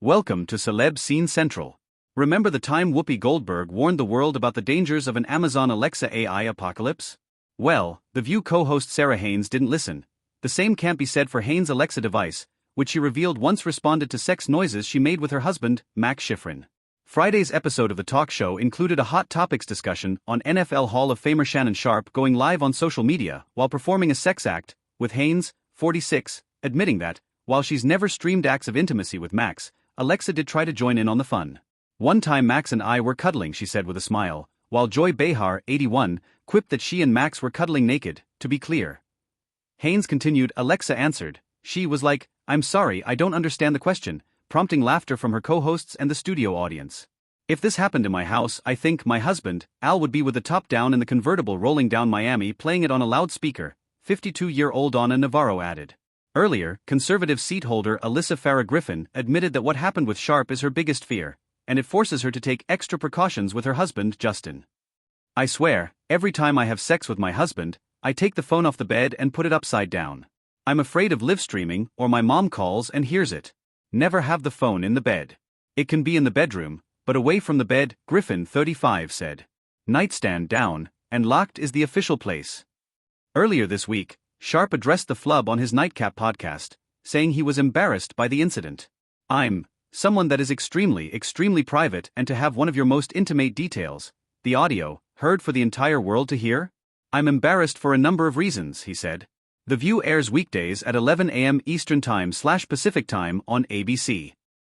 Welcome to Celeb Scene Central. Remember the time Whoopi Goldberg warned the world about the dangers of an Amazon Alexa AI apocalypse? Well, The View co-host Sara Haines didn't listen. The same can't be said for Haines' Alexa device, which she revealed once responded to sex noises she made with her husband, Max Schifrin. Friday's episode of the talk show included a hot topics discussion on NFL Hall of Famer Shannon Sharpe going live on social media while performing a sex act, with Haines, 46, admitting that, while she's never streamed acts of intimacy with Max, Alexa did try to join in on the fun. "One time Max and I were cuddling," she said with a smile, while Joy Behar, 81, quipped that she and Max were cuddling naked, to be clear. Haines continued, "Alexa answered. She was like, 'I'm sorry, I don't understand the question,' prompting laughter from her co-hosts and the studio audience. If this happened in my house, I think my husband, Al, would be with the top down in the convertible rolling down Miami playing it on a loudspeaker," 52-year-old Donna Navarro added. Earlier, conservative seat holder Alyssa Farah Griffin admitted that what happened with Sharpe is her biggest fear, and it forces her to take extra precautions with her husband, Justin. "I swear, every time I have sex with my husband, I take the phone off the bed and put it upside down. I'm afraid of live streaming, or my mom calls and hears it. Never have the phone in the bed. It can be in the bedroom, but away from the bed," Griffin, 35, said. "Nightstand down, and locked is the official place." Earlier this week, Sharpe addressed the flub on his Nightcap podcast, saying he was embarrassed by the incident. "I'm someone that is extremely private, and to have one of your most intimate details, the audio, heard for the entire world to hear? I'm embarrassed for a number of reasons," he said. The View airs weekdays at 11 a.m. Eastern Time/Pacific Time on ABC.